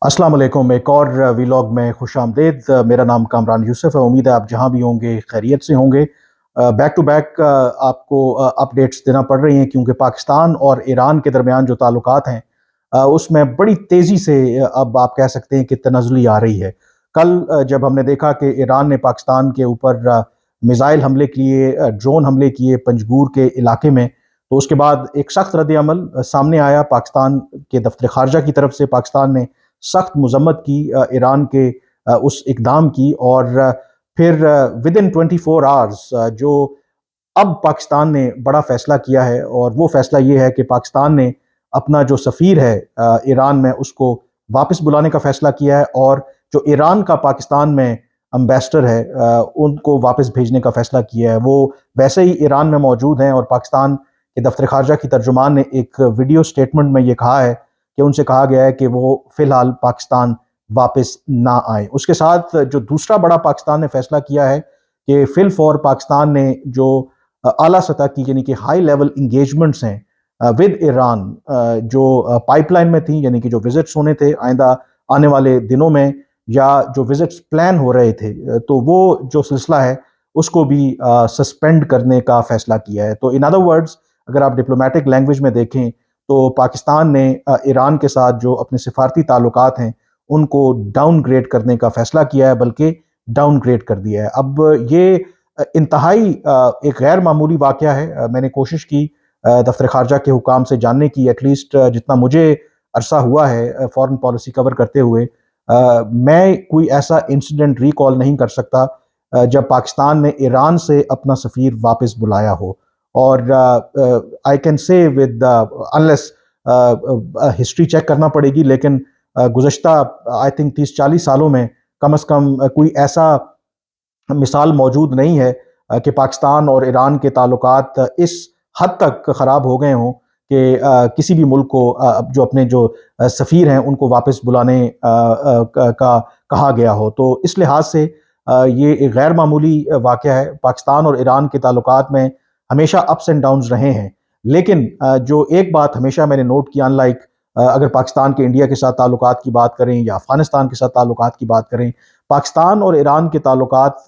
अस्सलाम वालेकुम। एक और वीलॉग में खुश आमदेद। मेरा नाम कामरान यूसुफ है। उम्मीद है आप जहाँ भी होंगे खैरियत से होंगे। बैक टू बैक आपको अपडेट्स देना पड़ रही हैं क्योंकि पाकिस्तान और ईरान के दरमियान जो ताल्लुकात हैं उसमें बड़ी तेज़ी से अब आप कह सकते हैं कि तनाज़ुली आ रही है। कल जब हमने देखा कि ईरान ने पाकिस्तान के ऊपर मिज़ाइल हमले किए, ड्रोन हमले किए पंजगूर के इलाके में, तो उसके बाद एक सख्त रद्द-ए-अमल सामने आया पाकिस्तान के दफ्तर ख़ारजा की तरफ से। पाकिस्तान ने सख्त मज़म्मत की ईरान के उस इक़दाम की, और फिर विदिन 24 आवर्स जो अब पाकिस्तान ने बड़ा फ़ैसला किया है, और वो फ़ैसला ये है कि पाकिस्तान ने अपना जो सफ़ीर है ईरान में, उसको वापस बुलाने का फ़ैसला किया है, और जो ईरान का पाकिस्तान में एम्बेसडर है उनको वापस भेजने का फ़ैसला किया है। वो वैसे ही ईरान में मौजूद हैं, और पाकिस्तान के दफ्तर ख़ारजा की तर्जुमान ने एक वीडियो स्टेटमेंट में ये कहा है कि उनसे कहा गया है कि वो फ़िलहाल पाकिस्तान वापस ना आए। उसके साथ जो दूसरा बड़ा पाकिस्तान ने फ़ैसला किया है कि फ़िल फॉर पाकिस्तान ने जो आला सतह की यानी कि हाई लेवल इंगेजमेंट्स हैं विद ईरान, जो पाइपलाइन में थी, यानी कि जो विजिट्स होने थे आइंदा आने वाले दिनों में, या जो विजिट्स प्लान हो रहे थे, तो वो जो सिलसिला है उसको भी सस्पेंड करने का फ़ैसला किया है। तो इन अदर वर्ड्स, अगर आप डिप्लोमेटिक लैंग्वेज में देखें, तो पाकिस्तान ने ईरान के साथ जो अपने सिफारती ताल्लुकात हैं उनको डाउनग्रेड करने का फ़ैसला किया है, बल्कि डाउनग्रेड कर दिया है। अब ये इंतहाई एक गैर मामूली वाक़या है। मैंने कोशिश की दफ्तर ख़ारजा के हुकाम से जानने की, एटलीस्ट जितना मुझे अरसा हुआ है फ़ॉरेन पॉलिसी कवर करते हुए, मैं कोई ऐसा इंसिडेंट रिकॉल नहीं कर सकता जब पाकिस्तान ने ईरान से अपना सफ़ीर वापस बुलाया हो। और I can say with unless history check करना पड़ेगी, लेकिन गुज़श्ता आई थिंक 30-40 सालों में कम से कम कोई ऐसा मिसाल मौजूद नहीं है कि पाकिस्तान और ईरान के ताल्लुकात इस हद तक ख़राब हो गए हों कि किसी भी मुल्क को जो अपने जो सफ़ीर हैं उनको वापस बुलाने का कहा गया हो। तो इस लिहाज से ये एक गैर मामूली वाक़या है। पाकिस्तान और ईरान के ताल्लुकात में हमेशा अप्स एंड डाउन्स रहे हैं, लेकिन जो एक बात हमेशा मैंने नोट की, अनलाइक अगर पाकिस्तान के इंडिया के साथ ताल्लुकात की बात करें या अफ़गानिस्तान के साथ ताल्लुकात की बात करें, पाकिस्तान और ईरान के ताल्लुकात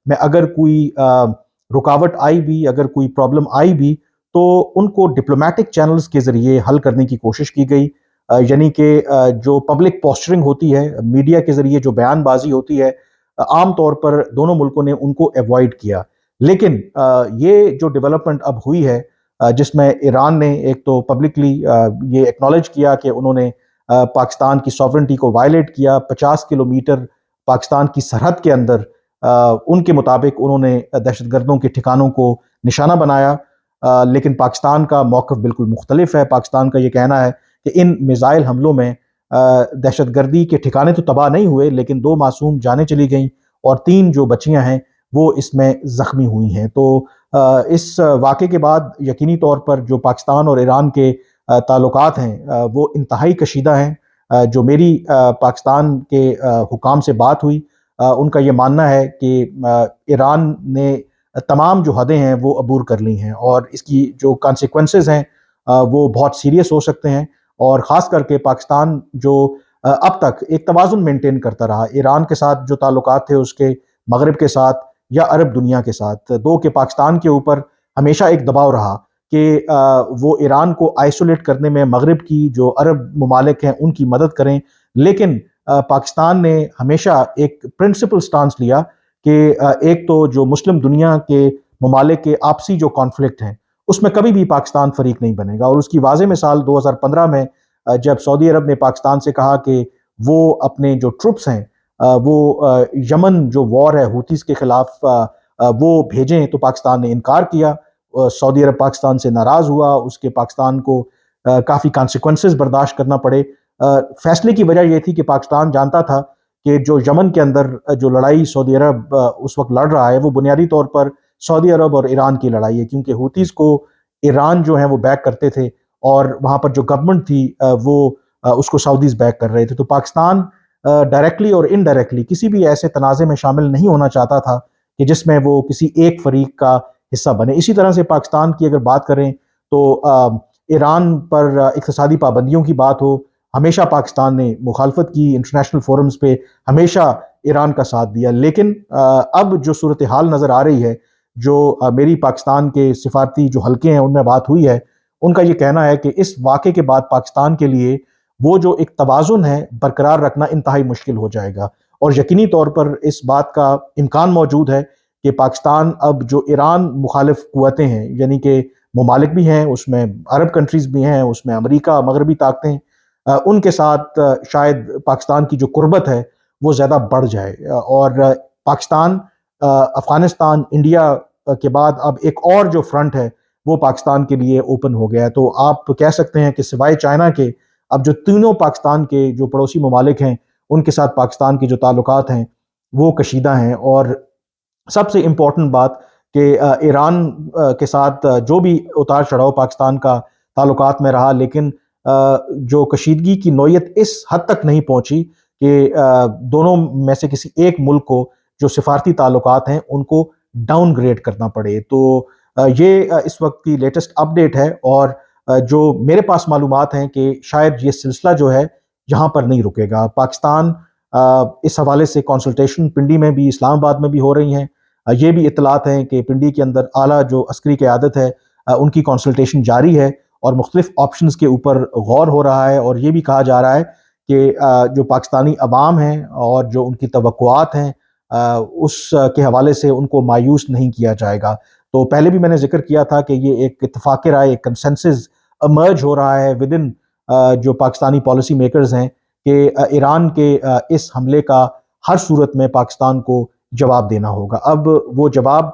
में अगर कोई रुकावट आई भी, अगर कोई प्रॉब्लम आई भी, तो उनको डिप्लोमेटिक चैनल्स के ज़रिए हल करने की कोशिश की गई। यानी कि जो पब्लिक पोस्चरिंग होती है, मीडिया के ज़रिए जो बयानबाजी होती है, आम तौर पर दोनों मुल्कों ने उनको एवॉइड किया। लेकिन ये जो डेवलपमेंट अब हुई है, जिसमें ईरान ने एक तो पब्लिकली ये एक्नॉलेज किया कि उन्होंने पाकिस्तान की सॉवरेंटी को वायलेट किया। 50 किलोमीटर पाकिस्तान की सरहद के अंदर उनके मुताबिक उन्होंने दहशतगर्दों के ठिकानों को निशाना बनाया। लेकिन पाकिस्तान का मौक़िफ़ बिल्कुल मुख्तलिफ है। पाकिस्तान का ये कहना है कि इन मिज़ाइल हमलों में दहशतगर्दी के ठिकाने तो तबाह नहीं हुए, लेकिन 2 मासूम जानें चली गईं, और 3 जो बच्चियाँ हैं वो इसमें ज़ख्मी हुई हैं। तो इस वाक़े के बाद यकीनी तौर पर जो पाकिस्तान और ईरान के ताल्लुकात हैं वो इंतहाई कशीदा हैं। जो मेरी पाकिस्तान के हुकाम से बात हुई, उनका ये मानना है कि ईरान ने तमाम जो हदें हैं वो अबूर कर ली हैं, और इसकी जो कॉन्सिक्वेंसेस हैं वो बहुत सीरियस हो सकते हैं। और ख़ास करके पाकिस्तान जो अब तक एक तवाज़ुन मेंटेन करता रहा ईरान के साथ, जो ताल्लुकात थे उसके मगरिब के साथ या अरब दुनिया के साथ, दो कि पाकिस्तान के ऊपर हमेशा एक दबाव रहा कि वो ईरान को आइसोलेट करने में मगरिब की जो अरब ममालिक हैं उनकी मदद करें। लेकिन पाकिस्तान ने हमेशा एक प्रिंसिपल स्टांस लिया कि एक तो जो मुस्लिम दुनिया के ममालिक के आपसी जो कॉन्फ्लिक्ट हैं उसमें कभी भी पाकिस्तान फरीक नहीं बनेगा। और उसकी वाज़ेह मिसाल 2015 में जब सऊदी अरब ने पाकिस्तान से कहा कि वो अपने जो ट्रुप्स हैं वो यमन जो वॉर है हूतीस के खिलाफ वो भेजें, तो पाकिस्तान ने इनकार किया। सऊदी अरब पाकिस्तान से नाराज़ हुआ, उसके पाकिस्तान को काफ़ी कॉन्सिक्वेंसेस बर्दाश्त करना पड़े। फैसले की वजह यह थी कि पाकिस्तान जानता था कि जो यमन के अंदर जो लड़ाई सऊदी अरब उस वक्त लड़ रहा है वो बुनियादी तौर पर सऊदी अरब और ईरान की लड़ाई है, क्योंकि हूतीस को ईरान जो है वो बैक करते थे, और वहाँ पर जो गवर्नमेंट थी वो उसको सऊदीज़ बैक कर रहे थे। तो पाकिस्तान डायरेक्टली और इनडायरेक्टली किसी भी ऐसे तनाज़े में शामिल नहीं होना चाहता था कि जिसमें वो किसी एक फरीक का हिस्सा बने। इसी तरह से पाकिस्तान की अगर बात करें तो ईरान पर इक़्तिसादी पाबंदियों की बात हो, ہمیشہ پاکستان نے مخالفت کی، انٹرنیشنل فورمز پہ ہمیشہ ایران کا ساتھ دیا، لیکن اب جو صورتحال نظر آ رہی ہے، جو میری پاکستان کے سفارتی جو حلقے ہیں ان میں بات ہوئی ہے، ان کا یہ کہنا ہے کہ اس واقعے کے بعد پاکستان کے لیے وہ جو ایک توازن ہے برقرار رکھنا انتہائی مشکل ہو جائے گا، اور یقینی طور پر اس بات کا امکان موجود ہے کہ پاکستان اب جو ایران مخالف قوتیں ہیں، یعنی کہ ممالک بھی ہیں، اس میں عرب کنٹریز بھی ہیں، اس میں امریکہ، مغربی طاقتیں، ان کے ساتھ شاید پاکستان کی جو قربت ہے وہ زیادہ بڑھ جائے، اور پاکستان، افغانستان، انڈیا کے بعد اب ایک اور جو فرنٹ ہے وہ پاکستان کے لیے اوپن ہو گیا ہے۔ تو آپ کہہ سکتے ہیں کہ سوائے چائنا کے اب جو تینوں پاکستان کے جو پڑوسی ممالک ہیں ان کے ساتھ پاکستان کی جو تعلقات ہیں وہ کشیدہ ہیں، اور سب سے امپورٹنٹ بات کہ ایران کے ساتھ جو بھی اتار چڑھاؤ پاکستان کا تعلقات میں رہا، لیکن جو کشیدگی کی نوعیت اس حد تک نہیں پہنچی کہ دونوں میں سے کسی ایک ملک کو جو سفارتی تعلقات ہیں ان کو ڈاؤن گریڈ کرنا پڑے۔ تو یہ اس وقت کی لیٹسٹ اپڈیٹ ہے، اور جو میرے پاس معلومات ہیں کہ شاید یہ سلسلہ جو ہے یہاں پر نہیں رکے گا۔ پاکستان اس حوالے سے کانسلٹیشن پنڈی میں بھی، اسلام آباد میں بھی ہو رہی ہیں۔ یہ بھی اطلاعات ہیں کہ پنڈی کے اندر اعلیٰ جو عسکری قیادت ہے ان کی کانسلٹیشن جاری ہے، اور مختلف آپشنز کے اوپر غور ہو رہا ہے، اور یہ بھی کہا جا رہا ہے کہ جو پاکستانی عوام ہیں اور جو ان کی توقعات ہیں اس کے حوالے سے ان کو مایوس نہیں کیا جائے گا۔ تو پہلے بھی میں نے ذکر کیا تھا کہ یہ ایک اتفاق رائے، ایک کنسنسس امرج ہو رہا ہے ود ان جو پاکستانی پالیسی میکرز ہیں کہ ایران کے اس حملے کا ہر صورت میں پاکستان کو جواب دینا ہوگا۔ اب وہ جواب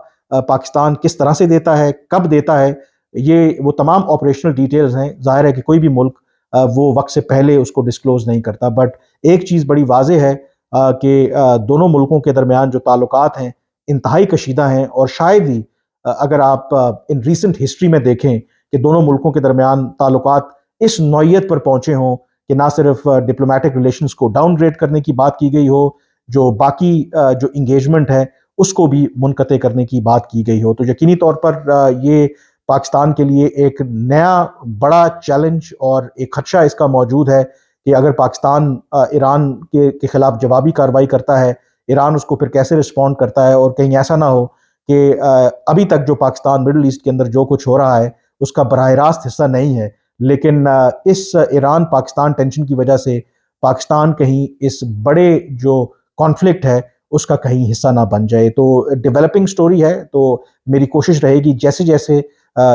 پاکستان کس طرح سے دیتا ہے، کب دیتا ہے، یہ وہ تمام آپریشنل ڈیٹیلز ہیں۔ ظاہر ہے کہ کوئی بھی ملک وہ وقت سے پہلے اس کو ڈسکلوز نہیں کرتا، بٹ ایک چیز بڑی واضح ہے کہ دونوں ملکوں کے درمیان جو تعلقات ہیں انتہائی کشیدہ ہیں، اور شاید ہی اگر آپ ان ریسنٹ ہسٹری میں دیکھیں کہ دونوں ملکوں کے درمیان تعلقات اس نوعیت پر پہنچے ہوں کہ نہ صرف ڈپلومیٹک ریلیشنز کو ڈاؤن گریڈ کرنے کی بات کی گئی ہو، جو باقی جو انگیجمنٹ ہے اس کو بھی منقطع کرنے کی بات کی گئی ہو، تو یقینی طور پر یہ پاکستان کے لیے ایک نیا بڑا چیلنج اور ایک خدشہ اس کا موجود ہے کہ اگر پاکستان ایران کے خلاف جوابی کارروائی کرتا ہے، ایران اس کو پھر کیسے رسپونڈ کرتا ہے، اور کہیں ایسا نہ ہو کہ ابھی تک جو پاکستان مڈل ایسٹ کے اندر جو کچھ ہو رہا ہے اس کا براہ راست حصہ نہیں ہے، لیکن اس ایران پاکستان ٹینشن کی وجہ سے پاکستان کہیں اس بڑے جو کانفلکٹ ہے اس کا کہیں حصہ نہ بن جائے۔ تو ڈیولپنگ سٹوری ہے، تو میری کوشش رہے گی جیسے جیسے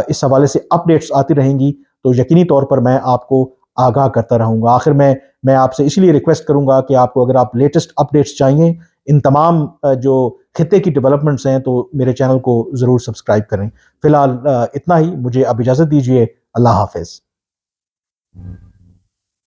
اس حوالے سے اپڈیٹس آتی رہیں گی تو یقینی طور پر میں آپ کو آگاہ کرتا رہوں گا۔ آخر میں آپ سے اس لیے ریکویسٹ کروں گا کہ آپ کو اگر آپ لیٹسٹ اپڈیٹس چاہیے ان تمام جو خطے کی ڈیولپمنٹس ہیں تو میرے چینل کو ضرور سبسکرائب کریں۔ فی الحال اتنا ہی، مجھے اب اجازت دیجیے، اللہ حافظ۔